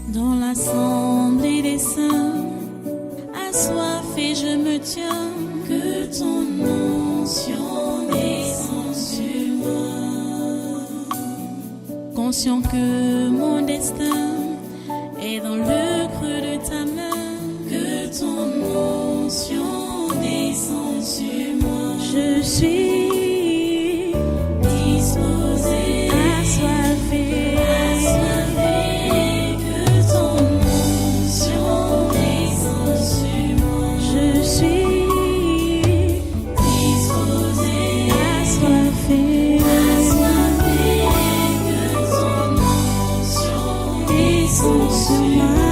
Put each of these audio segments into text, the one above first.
Dans l'assemblée des saints, assoiffé je me tiens, que ton onction descende sur moi. Conscient que mon destin est dans le creux de ta main, que ton onction descende sur moi. Je suis disposé, assoiffé, que ton onction descende sur moi. Je suis disposé, assoiffé, que ton onction descende sur moi.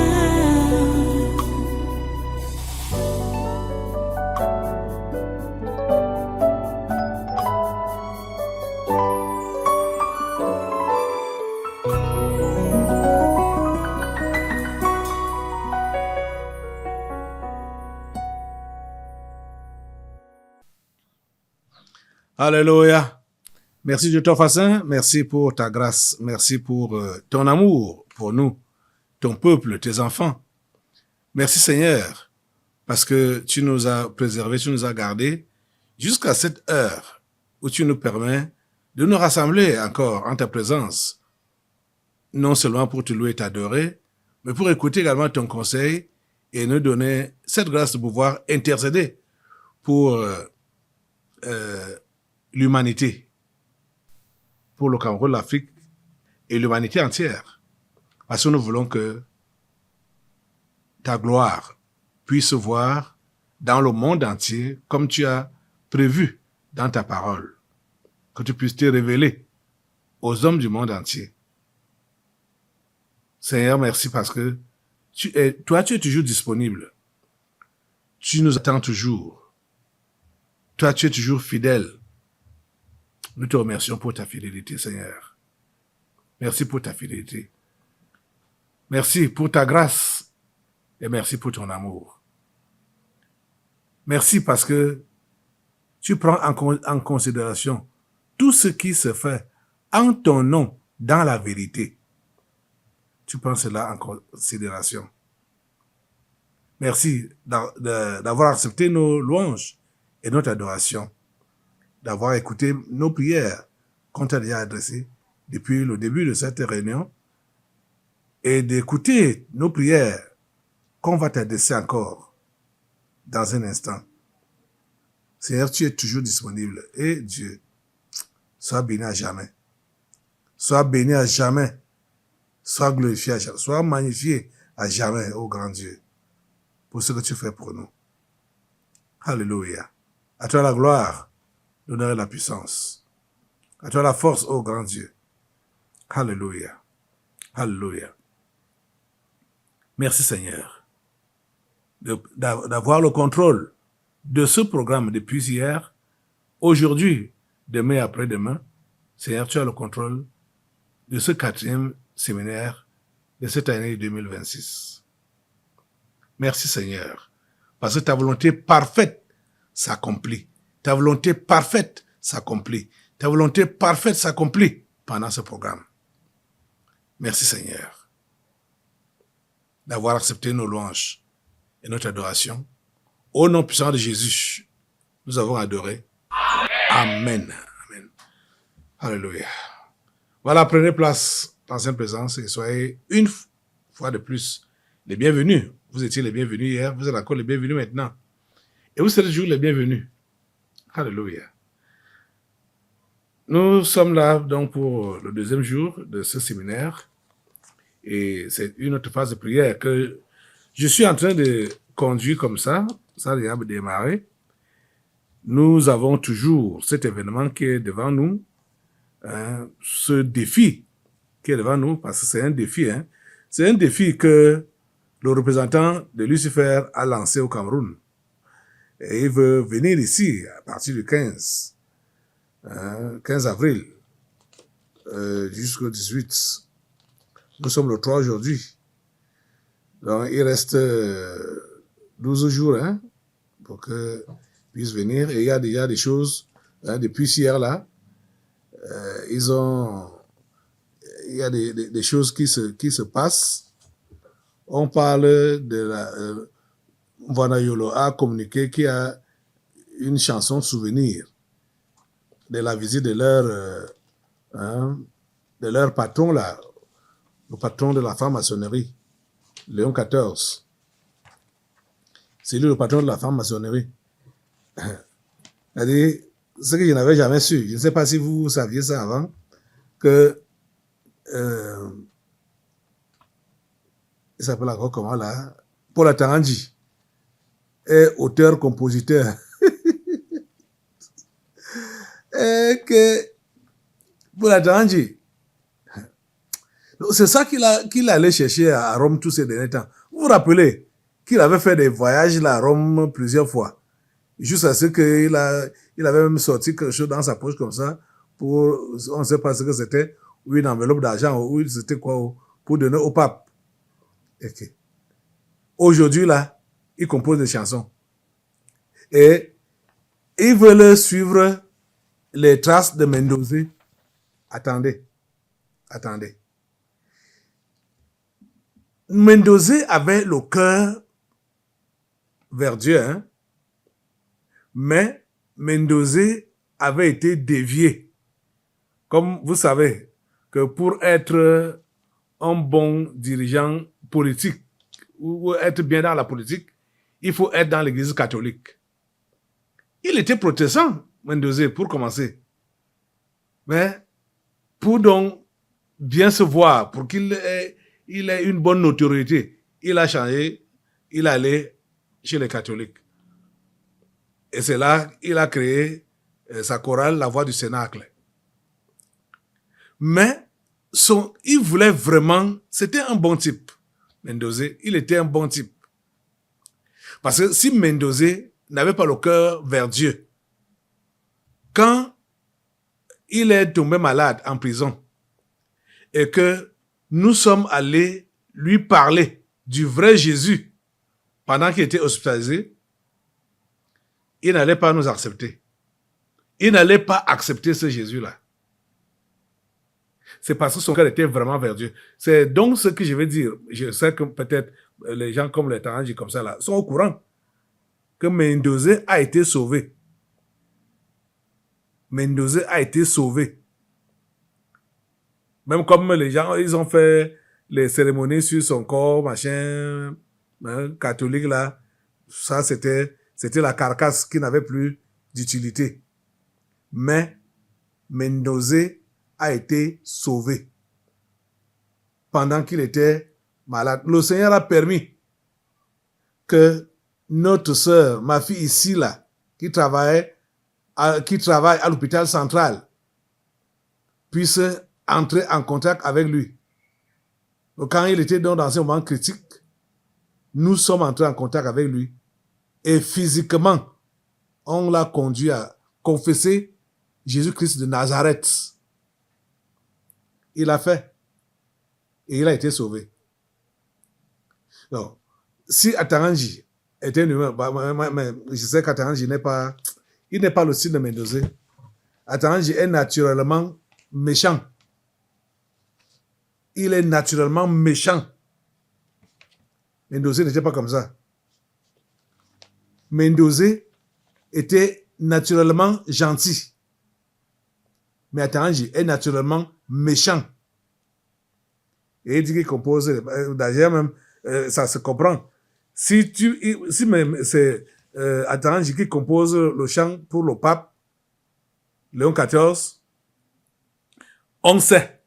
Alléluia. Merci Dieu Tout-Puissant, merci pour ta grâce, merci pour ton amour pour nous, ton peuple, tes enfants. Merci Seigneur, parce que tu nous as préservés, tu nous as gardés jusqu'à cette heure où tu nous permets de nous rassembler encore en ta présence, non seulement pour te louer et t'adorer, mais pour écouter également ton conseil et nous donner cette grâce de pouvoir intercéder pour l'humanité, pour le Cameroun, l'Afrique et l'humanité entière. Parce que nous voulons que ta gloire puisse se voir dans le monde entier comme tu as prévu dans ta parole. Que tu puisses te révéler aux hommes du monde entier. Seigneur, merci parce que toi, tu es toujours disponible. Tu nous attends toujours. Toi, tu es toujours fidèle. Nous te remercions pour ta fidélité, Seigneur. Merci pour ta fidélité. Merci pour ta grâce et merci pour ton amour. Merci parce que tu prends en considération tout ce qui se fait en ton nom dans la vérité. Tu prends cela en considération. Merci d'avoir accepté nos louanges et notre adoration, d'avoir écouté nos prières qu'on t'a déjà adressées depuis le début de cette réunion et d'écouter nos prières qu'on va t'adresser encore dans un instant. Seigneur, tu es toujours disponible et Dieu, sois béni à jamais. Sois béni à jamais. Sois glorifié à jamais. Sois magnifié à jamais, ô grand Dieu, pour ce que tu fais pour nous. Alléluia. À toi la gloire, l'honneur et la puissance. À toi la force, ô grand Dieu. Alléluia. Alléluia. Merci Seigneur d'avoir le contrôle de ce programme depuis hier, aujourd'hui, demain et après-demain. Seigneur, tu as le contrôle de ce 4e séminaire de cette année 2026. Merci Seigneur, parce que ta volonté parfaite s'accomplit. Ta volonté parfaite s'accomplit. Ta volonté parfaite s'accomplit pendant ce programme. Merci Seigneur d'avoir accepté nos louanges et notre adoration. Au nom puissant de Jésus, nous avons adoré. Amen. Amen. Alléluia. Voilà, prenez place dans cette présence et soyez une fois de plus les bienvenus. Vous étiez les bienvenus hier, vous êtes encore les bienvenus maintenant. Et vous serez toujours les bienvenus. Alléluia. Nous sommes là donc pour le 2e jour de ce séminaire. Et c'est une autre phase de prière que je suis en train de conduire comme ça. Ça vient de démarrer. Nous avons toujours cet événement qui est devant nous. Ce défi qui est devant nous, parce que c'est un défi. C'est un défi que le représentant de Lucifer a lancé au Cameroun. Et il veut venir ici à partir du 15 avril jusqu'au 18. Nous sommes le 3 aujourd'hui. Donc il reste 12 jours pour qu'il puisse venir. Et il y a déjà des choses, depuis hier là, il y a des choses qui se passent on parle de la... Vanayolo a communiqué qu'il y a une chanson souvenir de la visite de leur patron, là, le patron de la franc-maçonnerie, Léon XIV. C'est lui le patron de la franc-maçonnerie. C'est-à-dire, ce que je n'avais jamais su, je ne sais pas si vous saviez ça avant, que il s'appelle encore comment là, Paul Atarandji est auteur-compositeur. Et que Paul Atarandji, c'est ça qu'il allait chercher à Rome tous ces derniers temps. Vous vous rappelez qu'il avait fait des voyages là à Rome plusieurs fois. Juste à ce qu'il avait même sorti quelque chose dans sa poche comme ça, pour, on ne sait pas ce que c'était, ou une enveloppe d'argent, ou c'était quoi, pour donner au pape. Okay. Aujourd'hui, là, il compose des chansons. Et ils veulent suivre les traces de Mendoza. Attendez. Mendoza avait le cœur vers Dieu, hein? Mais Mendoza avait été dévié. Comme vous savez que pour être un bon dirigeant politique ou être bien dans la politique, il faut être dans l'église catholique. Il était protestant, Mendoza, pour commencer. Mais pour donc bien se voir, pour qu'il ait une bonne notoriété, il a changé, il allait chez les catholiques. Et c'est là qu'il a créé sa chorale, La Voix du Cénacle. Mais il voulait vraiment... C'était un bon type, Mendoza. Il était un bon type. Parce que si Mendoza n'avait pas le cœur vers Dieu, quand il est tombé malade en prison et que nous sommes allés lui parler du vrai Jésus pendant qu'il était hospitalisé, il n'allait pas nous accepter. Il n'allait pas accepter ce Jésus-là. C'est parce que son cœur était vraiment vers Dieu. C'est donc ce que je veux dire. Je sais que peut-être les gens comme les Tarangi comme ça là sont au courant que Mendoza a été sauvé. Mendoza a été sauvé. Même comme les gens, ils ont fait les cérémonies sur son corps, machin, hein, catholique là. Ça, c'était la carcasse qui n'avait plus d'utilité. Mais Mendoza a été sauvé pendant qu'il était malade. Le Seigneur a permis que notre sœur, ma fille ici là, qui travaille à l'hôpital central, puisse entrer en contact avec lui. Donc, quand il était dans un moment critique, nous sommes entrés en contact avec lui. Et physiquement, on l'a conduit à confesser Jésus-Christ de Nazareth. Il l'a fait. Et il a été sauvé. Donc, si Atarandji était un humain, mais je sais qu'Atarandji n'est pas le style de Mendoza. Atarandji est naturellement méchant. Il est naturellement méchant. Mendoza n'était pas comme ça. Mendoza était naturellement gentil. Mais Atarandji est naturellement méchant. Et il dit qu'il compose, d'ailleurs même, ça se comprend. Si c'est Atarandji qui compose le chant pour le pape, Léon XIV, on sait,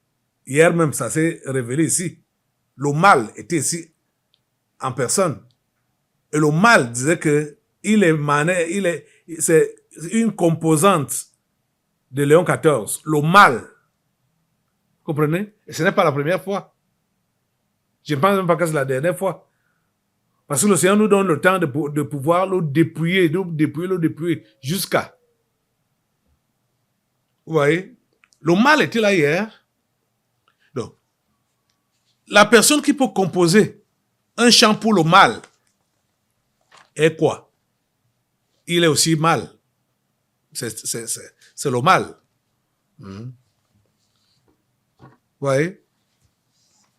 hier même ça s'est révélé ici, le mal était ici en personne. Et le mal disait que c'est une composante de Léon XIV, le mal. Vous comprenez? Et ce n'est pas la première fois. Je ne pense même pas que c'est la dernière fois. Parce que le Seigneur nous donne le temps de pouvoir le dépouiller, jusqu'à. Vous voyez? Le mal était là hier. Donc, la personne qui peut composer un chant pour le mal est quoi? Il est aussi mal. C'est le mal. Vous voyez?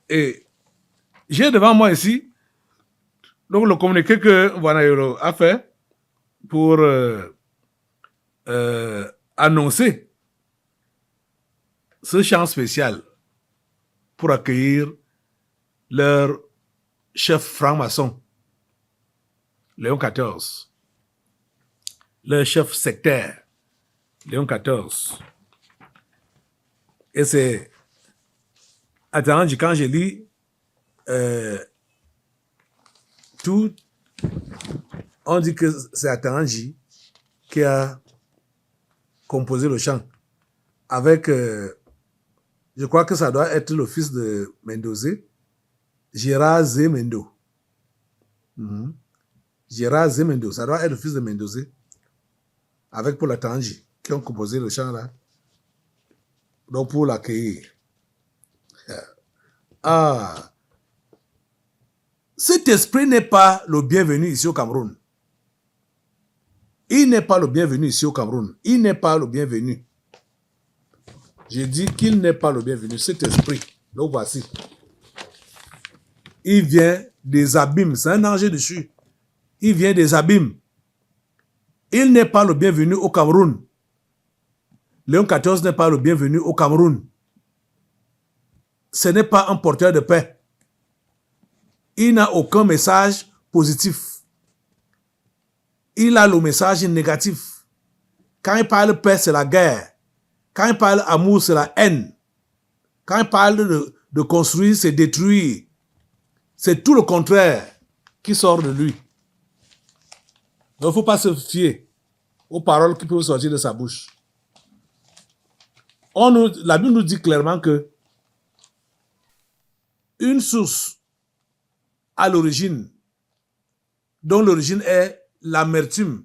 Et j'ai devant moi ici Donc, le communiqué que Wanayolo a fait pour annoncer ce chant spécial pour accueillir leur chef franc-maçon, Léon XIV, leur chef sectaire, Léon XIV. Et c'est à Tarangi, quand je lis tout, on dit que c'est à Tarangi qui a composé le chant avec, je crois que ça doit être le fils de Mendozé, Gérard Zemendo. Gérard Zemendo, ça doit être le fils de Mendozé, avec Paul Tarangi, qui ont composé le chant là. Donc pour l'accueillir. Cet esprit n'est pas le bienvenu ici au Cameroun. Il n'est pas le bienvenu ici au Cameroun. Il n'est pas le bienvenu. J'ai dit qu'il n'est pas le bienvenu. Cet esprit, donc voici. Il vient des abîmes. C'est un danger dessus. Il vient des abîmes. Il n'est pas le bienvenu au Cameroun. Léon XIV n'est pas le bienvenu au Cameroun. Ce n'est pas un porteur de paix. Il n'a aucun message positif. Il a le message négatif. Quand il parle paix, c'est la guerre. Quand il parle amour, c'est la haine. Quand il parle de construire, c'est détruire. C'est tout le contraire qui sort de lui. Donc, il ne faut pas se fier aux paroles qui peuvent sortir de sa bouche. La Bible nous dit clairement que une source à l'origine, dont l'origine est l'amertume,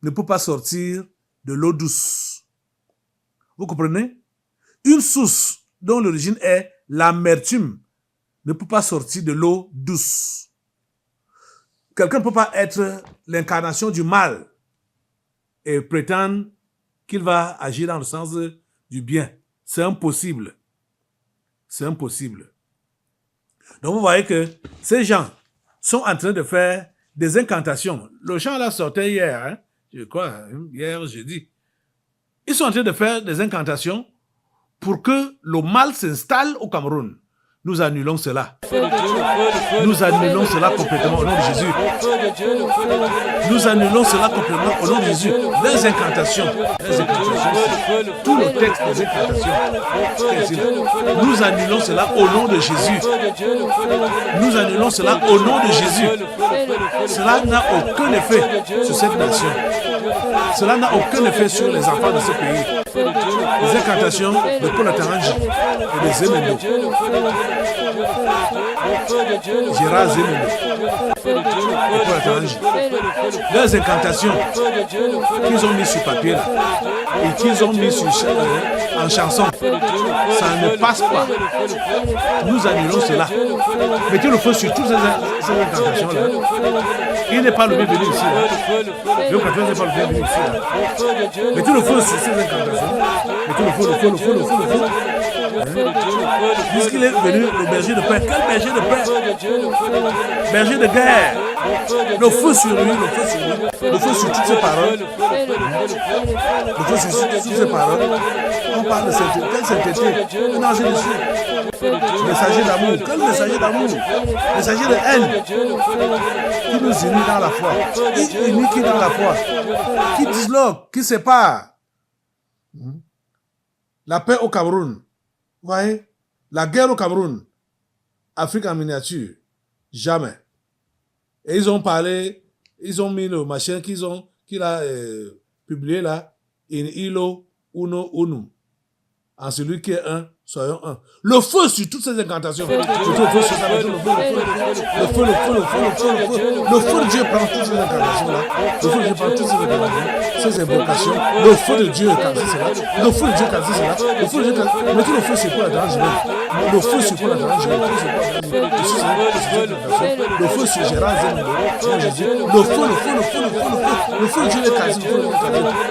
ne peut pas sortir de l'eau douce. Vous comprenez? Une source dont l'origine est l'amertume ne peut pas sortir de l'eau douce. Quelqu'un ne peut pas être l'incarnation du mal et prétendre qu'il va agir dans le sens du bien. C'est impossible. C'est impossible. Donc vous voyez que ces gens sont en train de faire des incantations. Le chant là sortait hier, hein? Je crois, hier jeudi. Ils sont en train de faire des incantations pour que le mal s'installe au Cameroun. Nous annulons cela. Nous annulons cela complètement au nom de Jésus. Nous annulons cela complètement au nom de Jésus. Les incantations. Tout le texte des incantations. Nous annulons cela au nom de Jésus. Nous annulons cela au nom de Jésus. Cela n'a aucun effet sur cette nation. Cela n'a aucun effet sur les enfants de ce pays. Les incantations de Paul Tarangi et de Zemendo. Gérard Zemendo et Paul Tarangi. Leurs incantations qu'ils ont mis sur papier là, et qu'ils ont mis en chanson, ça ne passe pas. Nous annulons cela. Mettez le feu sur toutes ces incantations là. Il n'est pas le bienvenu ici là. Le 14 n'est pas le bienvenu ici là. Mettez le feu sur ces incantations. Mettez le feu. Puisqu'il est venu le berger de paix. Quel berger de paix? Berger de guerre. Le feu sur lui, le feu sur lui. Le feu sur toutes ses paroles. Le feu sur toutes ses paroles. On parle de sainteté. Quelle sainteté? Un ange dessus. Messager d'amour. Quel messager d'amour? Messager de haine. Qui nous unit dans la foi. Qui unit qui dans la foi. Qui disloque, qui sépare. La paix au Cameroun. Vous voyez? La guerre au Cameroun. Afrique en miniature. Jamais. Et ils ont parlé, ils ont mis le machin qu'il a publié là. In ilo uno unum. En celui qui est un, soyons un. Le feu sur toutes ces incantations. Le feu sur ça, le feu. Le feu de Dieu prend toutes ces incantations là. Le feu de Dieu prend toutes ces incantations, ces invocations. Le feu de Dieu casse cela. Le feu de Dieu casse cela. Le feu de Dieu casse. Mettez le feu sur quoi la danger. Le feu sur quoi la danger. Le feu sur Gérard Zemendo. Le feu de Dieu les casse.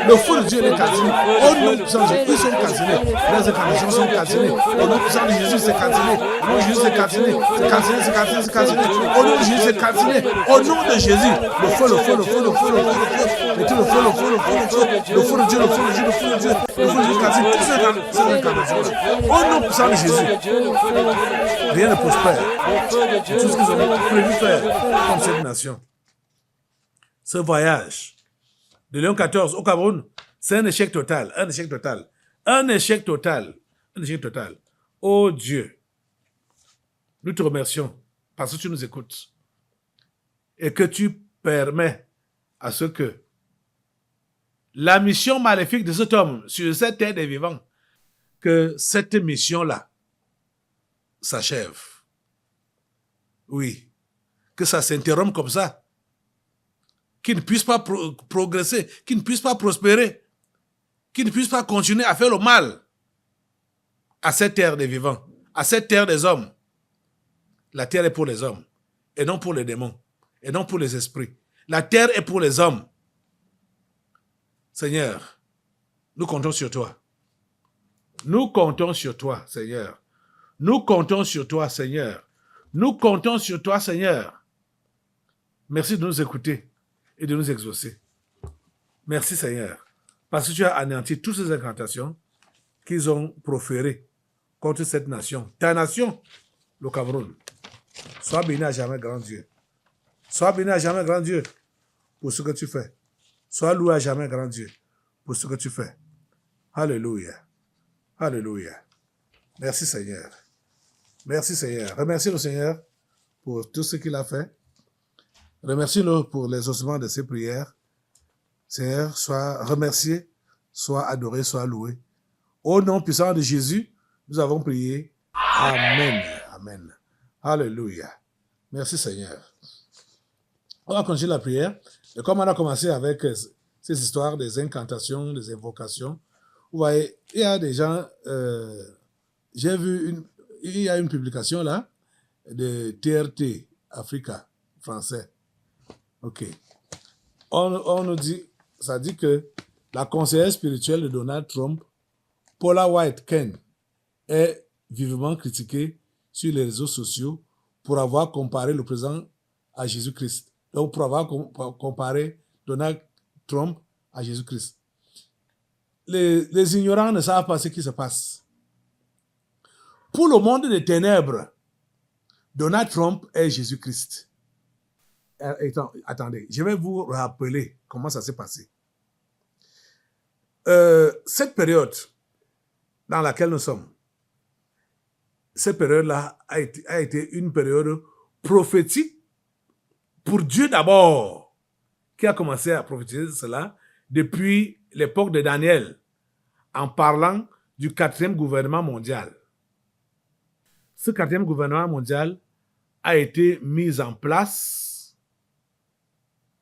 Le feu de Dieu les casse. Oh non, ils sont cassés. Les incantations sont cassées. cancelé. Au nom puissant de Jésus, c'est cancelé. Au nom de Jésus, c'est cancelé. C'est cancelé, c'est cancelé, c'est cancelé. Au nom de Jésus, c'est cancelé. Au nom de Jésus, le feu, le feu, le feu, le feu, le feu, le feu. Mettez le feu, le feu, le feu, le feu. Le feu de Dieu, le feu de Dieu, le feu de Dieu. Le feu de Dieu cancelle toutes ces incantations. Au nom puissant de Jésus, rien ne prospère. Tout ce qu'ils ont prévu faire comme cette nation. Ce voyage de Léon XIV au Cameroun, c'est un échec total, un échec total, un échec total, un échec total. Oh Dieu, nous te remercions parce que tu nous écoutes et que tu permets à ce que la mission maléfique de cet homme sur cette terre des vivants, que cette mission-là s'achève. Oui, que ça s'interrompe comme ça, qu'il ne puisse pas progresser, qu'il ne puisse pas prospérer, qu'il ne puisse pas continuer à faire le mal à cette terre des vivants, à cette terre des hommes. La terre est pour les hommes, et non pour les démons, et non pour les esprits. La terre est pour les hommes. Seigneur, nous comptons sur toi. Nous comptons sur toi, Seigneur. Nous comptons sur toi, Seigneur. Nous comptons sur toi, Seigneur. Merci de nous écouter et de nous exaucer. Merci, Seigneur, parce que tu as anéanti toutes ces incantations qu'ils ont proférées contre cette nation. Ta nation, le Cameroun. Sois béni à jamais, grand Dieu. Sois béni à jamais, grand Dieu, pour ce que tu fais. Sois loué à jamais, grand Dieu, pour ce que tu fais. Alléluia. Alléluia. Merci, Seigneur. Merci, Seigneur. Remercie le Seigneur pour tout ce qu'il a fait. Remercie-le pour les ossements de ses prières. Seigneur, sois remercié, sois adoré, sois loué. Au nom puissant de Jésus, nous avons prié. Amen. Amen. Alléluia. Merci, Seigneur. On va continuer la prière. Et comme on a commencé avec ces histoires des incantations, des invocations, vous voyez, il y a des gens, j'ai vu il y a une publication là, de TRT, Africa, français. OK. On nous dit, ça dit que la conseillère spirituelle de Donald Trump, Paula White Ken, est vivement critiquée sur les réseaux sociaux pour avoir comparé le président à Jésus-Christ. Donc, pour avoir comparé Donald Trump à Jésus-Christ. Les ignorants ne savent pas ce qui se passe. Pour le monde des ténèbres, Donald Trump est Jésus-Christ. Attendez, je vais vous rappeler comment ça s'est passé. Cette période dans laquelle nous sommes, cette période-là a été une période prophétique pour Dieu d'abord, qui a commencé à prophétiser cela depuis l'époque de Daniel, en parlant du 4e gouvernement mondial. Ce 4e gouvernement mondial a été mis en place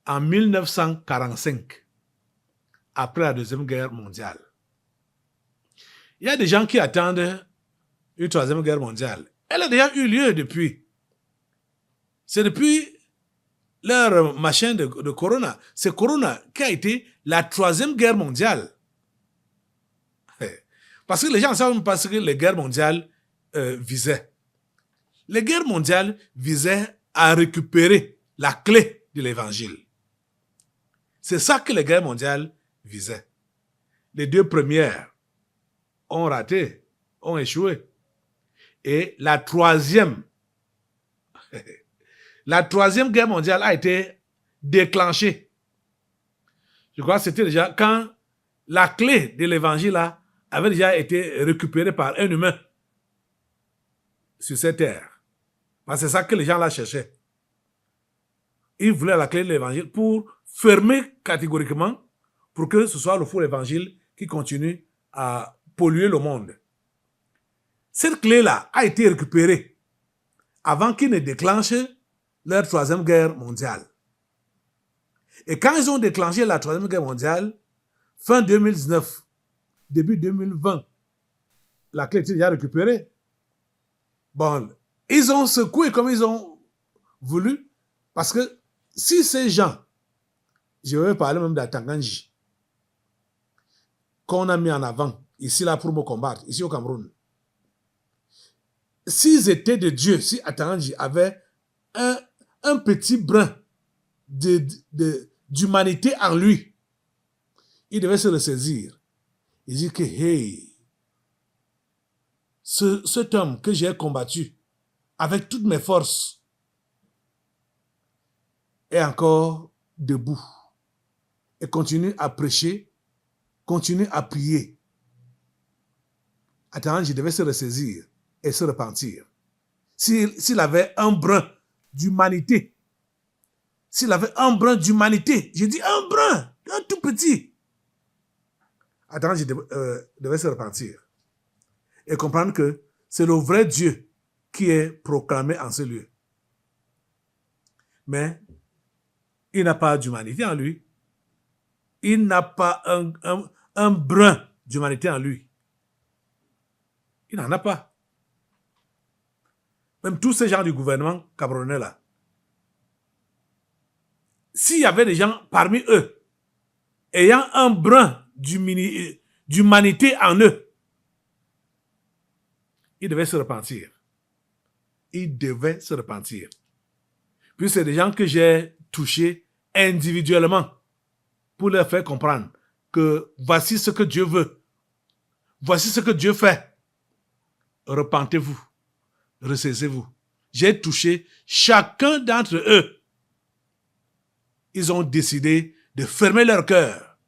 en 1945, après la Deuxième Guerre mondiale. Il y a des gens qui attendent une 3e guerre mondiale. Elle a déjà eu lieu depuis. C'est depuis leur machin de Corona. C'est Corona qui a été la 3e guerre mondiale. Parce que les gens ne savent pas ce que les guerres mondiales visaient. Les guerres mondiales visaient à récupérer la clé de l'évangile. C'est ça que les guerres mondiales visaient. Les 2 premières ont raté, ont échoué. Et la 3e guerre mondiale a été déclenchée. Je crois que c'était déjà quand la clé de l'évangile avait déjà été récupérée par un humain sur cette terre. Parce que c'est ça que les gens là cherchaient. Ils voulaient la clé de l'évangile pour fermer catégoriquement, pour que ce soit le faux évangile qui continue à polluer le monde. Cette clé-là a été récupérée avant qu'ils ne déclenchent leur 3e guerre mondiale. Et quand ils ont déclenché la 3e guerre mondiale, fin 2019, début 2020, la clé était déjà récupérée. Bon, ils ont secoué comme ils ont voulu, parce que si ces gens, je vais parler même d'Atanganji, qu'on a mis en avant, ici là pour me combattre, ici au Cameroun, s'ils étaient de Dieu, si Atanji avait un petit brin d'humanité en lui, il devait se ressaisir. Il dit que, hey, cet homme que j'ai combattu avec toutes mes forces est encore debout et continue à prêcher, continue à prier. Atanji devait se ressaisir et se repentir. S'il avait un brin d'humanité, s'il avait un brin d'humanité, j'ai dit un brin, un tout petit, Atanji devait se repentir et comprendre que c'est le vrai Dieu qui est proclamé en ce lieu. Mais il n'a pas d'humanité en lui. Il n'a pas un brin d'humanité en lui. Il n'en a pas. Même tous ces gens du gouvernement camerounais là, s'il y avait des gens parmi eux ayant un brin d'humanité en eux, ils devaient se repentir. Ils devaient se repentir. Puis c'est des gens que j'ai touchés individuellement pour leur faire comprendre que voici ce que Dieu veut. Voici ce que Dieu fait. Repentez-vous. Ressaisez-vous. J'ai touché chacun d'entre eux. Ils ont décidé de fermer leur cœur.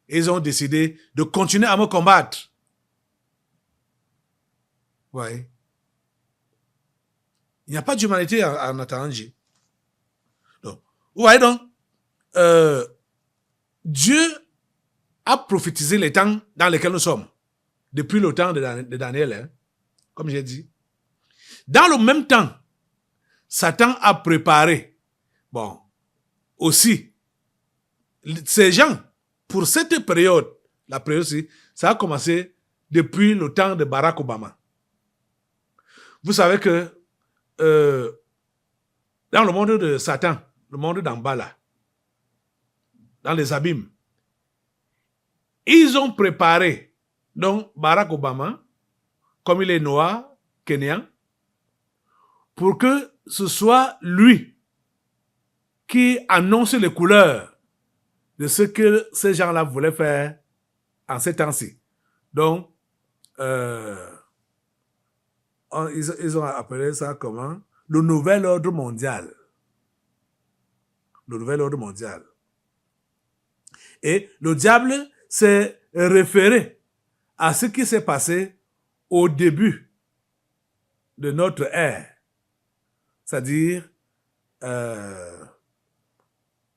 Ils ont décidé de continuer à me combattre. Oui. Il n'y a pas d'humanité en Atanji. Donc, vous voyez donc, Dieu a prophétisé les temps dans lesquels nous sommes. Depuis le temps de Daniel, hein, comme j'ai dit. Dans le même temps, Satan a préparé, aussi, ces gens, pour cette période, la période aussi, ça a commencé depuis le temps de Barack Obama. Vous savez que dans le monde de Satan, le monde d'en bas là, dans les abîmes, ils ont préparé donc Barack Obama, comme il est noir, kenyan, pour que ce soit lui qui annonce les couleurs de ce que ces gens-là voulaient faire en ces temps-ci. Donc, ils ont appelé ça comment? Le nouvel ordre mondial. Le nouvel ordre mondial. Et le diable s'est référé à ce qui s'est passé au début de notre ère. C'est-à-dire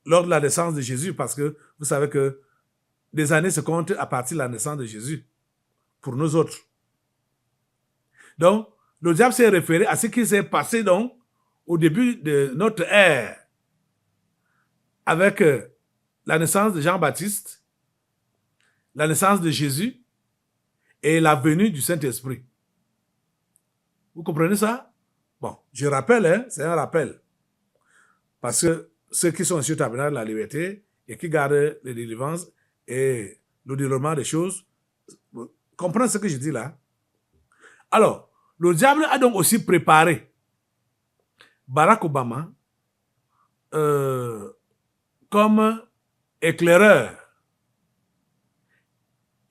lors de la naissance de Jésus, parce que vous savez que les années se comptent à partir de la naissance de Jésus, pour nous autres. Donc, le diable s'est référé à ce qui s'est passé donc au début de notre ère, avec la naissance de Jean-Baptiste, la naissance de Jésus et la venue du Saint-Esprit. Vous comprenez ça? Bon, je rappelle, hein, c'est un rappel. Parce que ceux qui sont sur le tabernacle de la liberté et qui gardent les délivrances et le déroulement des choses, comprenez ce que je dis là? Alors, le diable a donc aussi préparé Barack Obama comme éclaireur.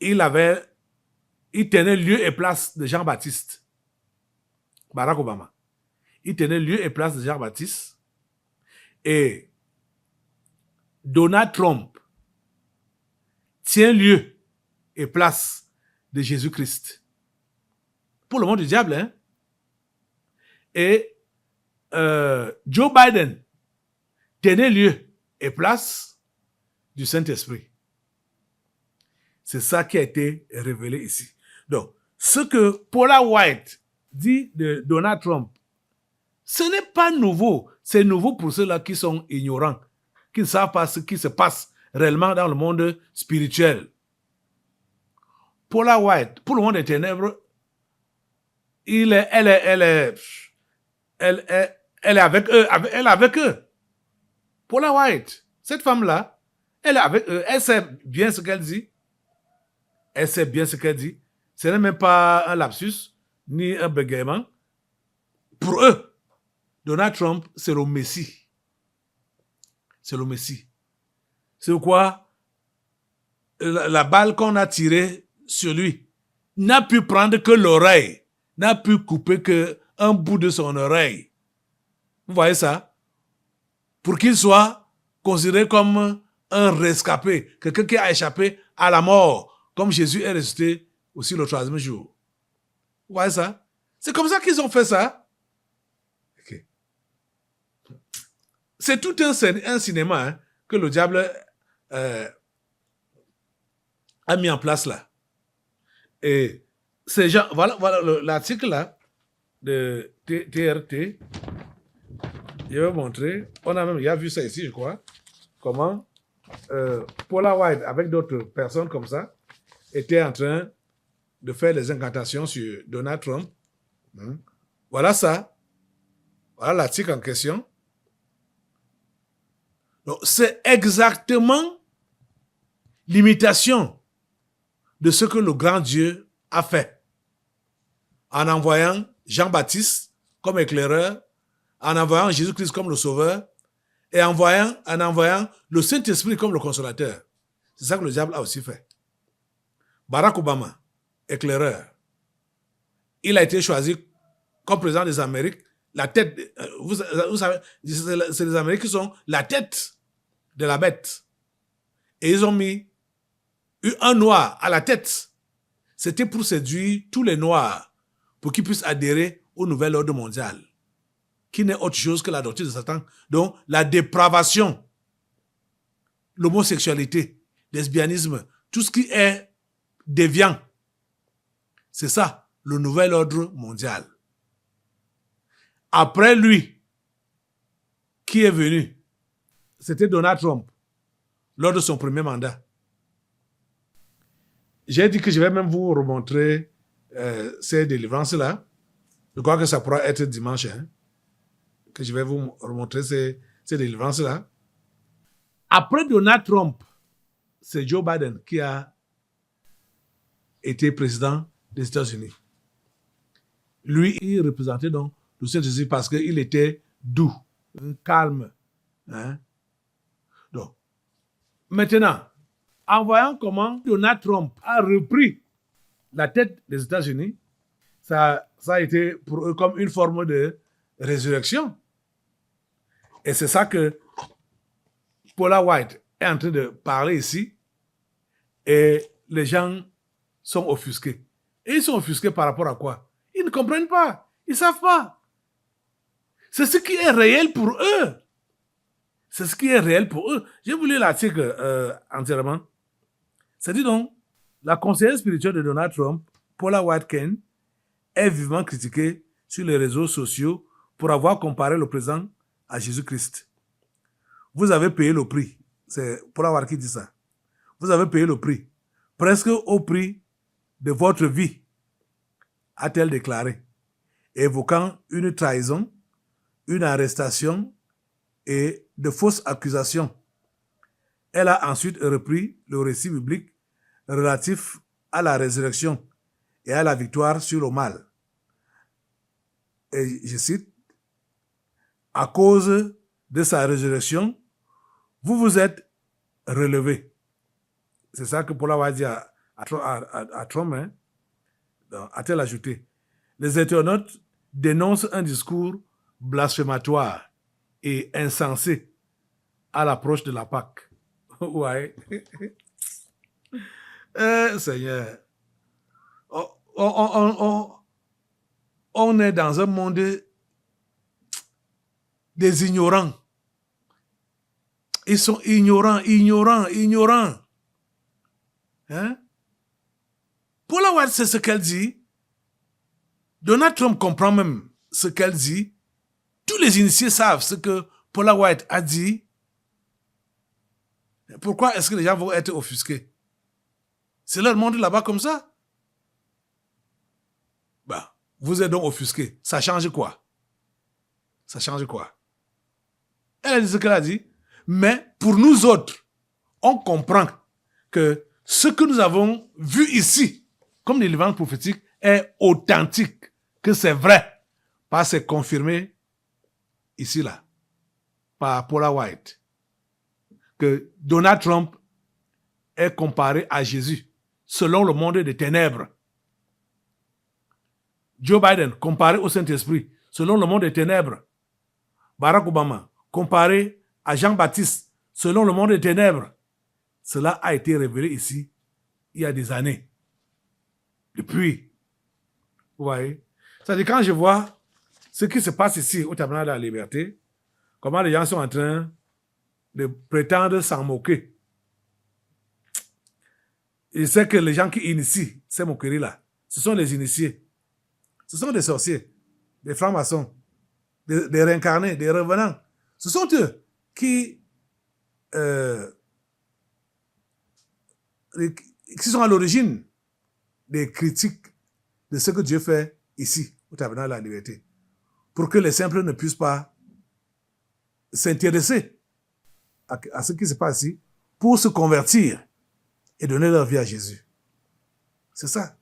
Il tenait lieu et place de Jean-Baptiste. Barack Obama. Il tenait lieu et place de Jean-Baptiste. Et Donald Trump tient lieu et place de Jésus-Christ. Pour le monde du diable, hein? Et Joe Biden tenait lieu et place du Saint-Esprit. C'est ça qui a été révélé ici. Donc, ce que Paula White dit de Donald Trump, ce n'est pas nouveau. C'est nouveau pour ceux-là qui sont ignorants, qui ne savent pas ce qui se passe réellement dans le monde spirituel. Paula White, pour le monde des ténèbres, elle est avec eux. Elle est avec eux. Paula White, cette femme-là, elle est avec eux. Elle sait bien ce qu'elle dit. Elle sait bien ce qu'elle dit. Ce n'est même pas un lapsus. ni un bégaiement. Pour eux, Donald Trump, c'est le Messie. C'est le Messie. C'est pourquoi la balle qu'on a tirée sur lui n'a pu prendre que l'oreille, n'a pu couper qu'un bout de son oreille. Vous voyez ça? Pour qu'il soit considéré comme un rescapé, quelqu'un qui a échappé à la mort, comme Jésus est ressuscité aussi le troisième jour. Vous voyez ça? C'est comme ça qu'ils ont fait ça. Okay. C'est tout un cinéma hein, que le diable a mis en place là. Et ces gens, voilà l'article là de TRT. Je vais vous montrer. Il y a vu ça ici, je crois. Comment Paula White, avec d'autres personnes comme ça, était en train de faire des incantations sur Donald Trump. Voilà ça. Voilà l'article en question. Donc, c'est exactement l'imitation de ce que le grand Dieu a fait en envoyant Jean-Baptiste comme éclaireur, en envoyant Jésus-Christ comme le sauveur et en envoyant le Saint-Esprit comme le consolateur. C'est ça que le diable a aussi fait. Barack Obama, éclaireur, il a été choisi comme président des Amériques, la tête, vous savez, c'est les Américains qui sont la tête de la bête. Et ils ont mis un noir à la tête. C'était pour séduire tous les noirs pour qu'ils puissent adhérer au nouvel ordre mondial, qui n'est autre chose que la doctrine de Satan. Donc, la dépravation, l'homosexualité, le lesbianisme, tout ce qui est déviant, c'est ça, le nouvel ordre mondial. Après lui, qui est venu? C'était Donald Trump, lors de son premier mandat. J'ai dit que je vais même vous remontrer ces délivrances-là. Je crois que ça pourra être dimanche, hein, que je vais vous remontrer ces délivrances-là. Après Donald Trump, c'est Joe Biden qui a été président des États-Unis. Lui, il représentait donc le Saint-Jésus parce qu'il était doux, calme. Hein? Donc, maintenant, en voyant comment Donald Trump a repris la tête des États-Unis, ça a été pour eux comme une forme de résurrection. Et c'est ça que Paula White est en train de parler ici. Et les gens sont offusqués. Et ils sont offusqués par rapport à quoi? Ils ne comprennent pas. Ils ne savent pas. C'est ce qui est réel pour eux. C'est ce qui est réel pour eux. J'ai voulu l'article entièrement. C'est dit donc, la conseillère spirituelle de Donald Trump, Paula White Cain, est vivement critiquée sur les réseaux sociaux pour avoir comparé le président à Jésus-Christ. Vous avez payé le prix. C'est Paula White qui dit ça. Vous avez payé le prix. Presque au prix de votre vie, a-t-elle déclaré, évoquant une trahison, une arrestation et de fausses accusations. Elle a ensuite repris le récit biblique relatif à la résurrection et à la victoire sur le mal. Et je cite, « À cause de sa résurrection, vous vous êtes relevés. » C'est ça que Paula va dire à Trump, hein? A-t-elle ajouté. Les internautes dénoncent un discours blasphématoire et insensé à l'approche de la Pâque. Ouais. Seigneur. On est dans un monde des ignorants. Ils sont ignorants. Hein? Paula White, c'est ce qu'elle dit. Donald Trump comprend même ce qu'elle dit. Tous les initiés savent ce que Paula White a dit. Pourquoi est-ce que les gens vont être offusqués? C'est leur monde là-bas comme ça. Bah, vous êtes donc offusqués. Ça change quoi? Ça change quoi? Elle a dit ce qu'elle a dit. Mais pour nous autres, on comprend que ce que nous avons vu ici, comme délivrance prophétique, est authentique. que c'est vrai, parce que c'est confirmé ici, là, par Paula White, que Donald Trump est comparé à Jésus, selon le monde des ténèbres. Joe Biden, comparé au Saint-Esprit, selon le monde des ténèbres. Barack Obama, comparé à Jean-Baptiste, selon le monde des ténèbres. Cela a été révélé ici, il y a des années. Depuis. Vous voyez? C'est-à-dire, quand je vois ce qui se passe ici, au Tabernacle de la Liberté, comment les gens sont en train de prétendre s'en moquer. Je sais que les gens qui initient ces moqueries-là, ce sont les initiés. Ce sont des sorciers, des francs-maçons, des réincarnés, des revenants. Ce sont eux qui sont à l'origine des critiques de ce que Dieu fait ici, au Tabernacle de la Liberté, pour que les simples ne puissent pas s'intéresser à ce qui se passe ici, pour se convertir et donner leur vie à Jésus. C'est ça.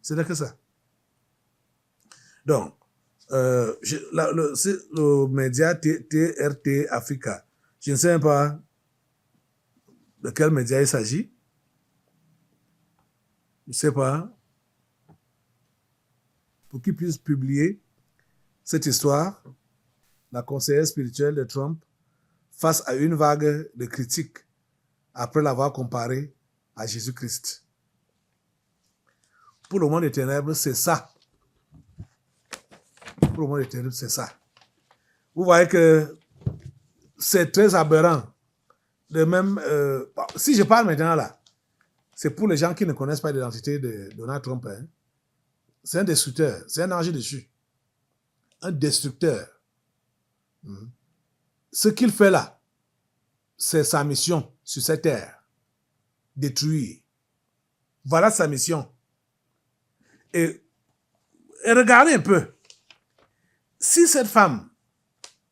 Ce n'est que ça. Donc, le média TRT Africa, je ne sais même pas de quel média il s'agit. Je ne sais pas. Pour qu'ils puissent publier cette histoire, la conseillère spirituelle de Trump, face à une vague de critiques après l'avoir comparé à Jésus-Christ. Pour le monde des ténèbres, c'est ça. Pour le monde des ténèbres, c'est ça. Vous voyez que c'est très aberrant. De même, si je parle maintenant là, c'est pour les gens qui ne connaissent pas l'identité de Donald Trump. Hein. C'est un destructeur, c'est un ange déchu. Un destructeur. Ce qu'il fait là, c'est sa mission sur cette terre. Détruire. Voilà sa mission. Et regardez un peu. Si cette femme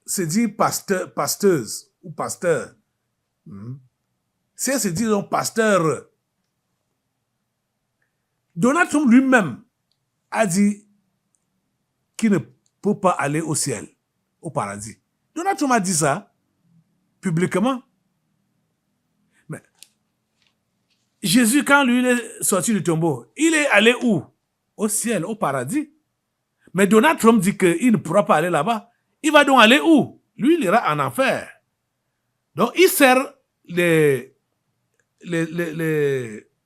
se dit pasteuse ou pasteur, si elle se dit donc pasteur, Donald Trump lui-même a dit qu'il ne peut pas aller au ciel, au paradis. Donald Trump a dit ça publiquement. Mais Jésus, quand lui il est sorti du tombeau, il est allé où? Au ciel, au paradis. Mais Donald Trump dit qu'il ne pourra pas aller là-bas. Il va donc aller où? Lui, il ira en enfer. Donc, il sert les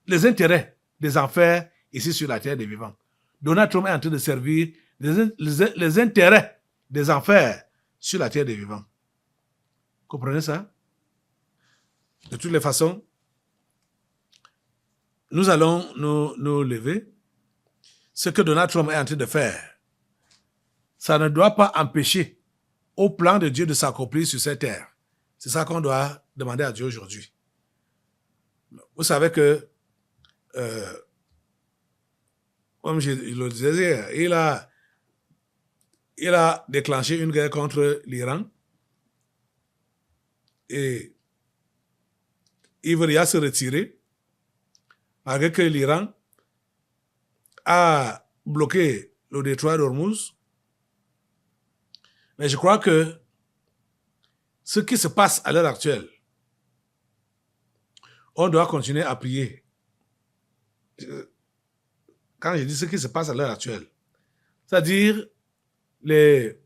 intérêts des enfers ici sur la terre des vivants. Donald Trump est en train de servir les intérêts des enfers sur la terre des vivants. Comprenez ça? De toutes les façons, nous allons nous lever. Ce que Donald Trump est en train de faire, ça ne doit pas empêcher au plan de Dieu de s'accomplir sur cette terre. C'est ça qu'on doit demander à Dieu aujourd'hui. Vous savez que, comme je le disais, il a déclenché une guerre contre l'Iran et il voudrait se retirer malgré que l'Iran a bloqué le détroit d'Ormuz. Mais je crois que ce qui se passe à l'heure actuelle, on doit continuer à prier. Quand je dis ce qui se passe à l'heure actuelle, c'est-à-dire les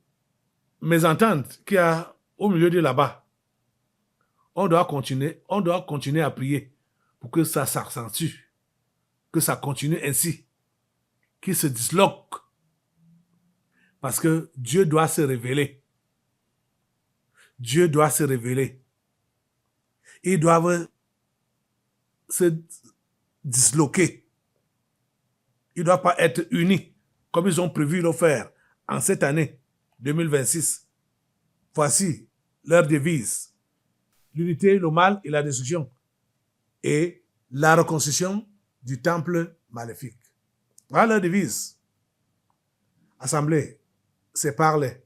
mésententes qu'il y a au milieu de là-bas, on doit continuer à prier pour que ça s'accentue, que ça continue ainsi, qu'il se disloque. Parce que Dieu doit se révéler. Dieu doit se révéler. Ils doivent se disloquer. Ils ne doivent pas être unis comme ils ont prévu le faire en cette année 2026. Voici leur devise. L'unité, le mal et la destruction. Et la reconstruction du temple maléfique. Voilà leur devise. Assemblée, c'est parler.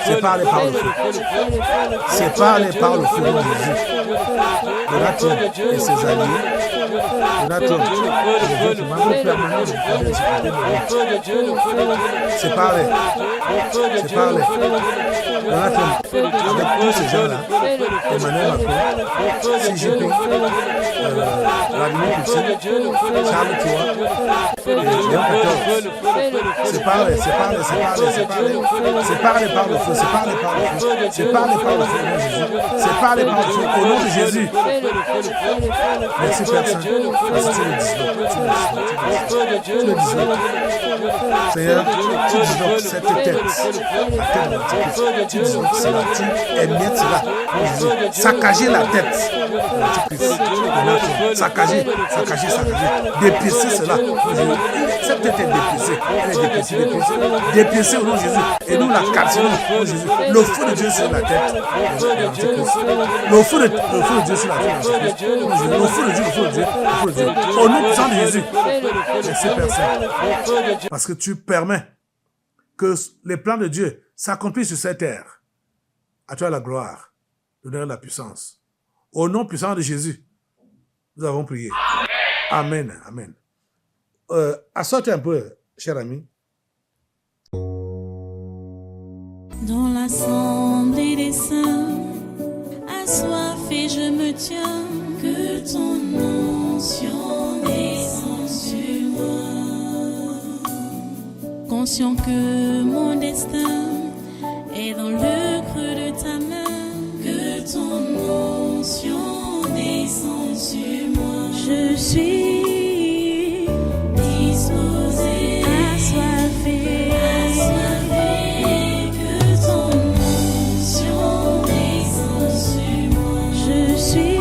Sépare-les par le feu. Sépare-les par le feu de Jésus. Jonathan et ses alliés. Jonathan, le membre permanent du Palais Sépare-les. Sépare-les. Jonathan, avec tous ces gens-là, Emmanuel Macron, Xi Jinping, Vladimir Poutine, Charles Toua, et Léon XIV. Sépare-les, sépare-les, sépare-les, sépare-les. Sépare-les par le feu, sépare-les par le feu, sépare-les par le feu, au nom de Jésus. Sépare-les par le feu, au nom de Jésus. Merci Père Saint, parce que tu le disloques, tu le disloques. Seigneur, tu disloques cette tête, la tête de l'Antichrist, tu disloques cela, tu émiettes cela, saccager la tête de l'Antichrist, saccager, dépiécer cela. Cette tête est dépiécée, elle est dépiécée, dépiécée au nom de Jésus. Et nous la cassons au nom de Jésus. Le feu de Dieu sur la tête de l'Antichrist. Le feu de Dieu sur la tête de l'Antichrist. Le feu de Dieu, le feu de Dieu, le feu de Dieu. Au nom puissant de Jésus. Merci Père Saint. Parce que tu permets que les plans de Dieu s'accomplissent sur cette terre. À toi la gloire, l'honneur et la puissance. Au nom puissant de Jésus, nous avons prié. Amen. Amen. Assortez un peu, cher ami. Dans l'assemblée des saints, assoiffé je me tiens, que ton onction descende sur moi. Conscient que mon destin est dans le creux de ta main, que ton onction descende sur moi. Je suis disposé, assoiffé, que ton onction descende sur moi. Je suis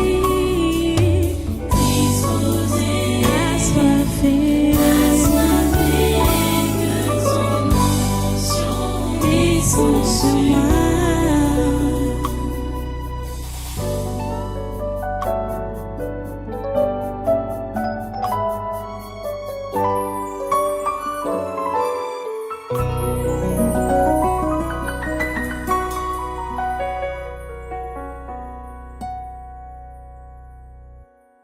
disposé, assoiffé, que ton onction descende sur moi.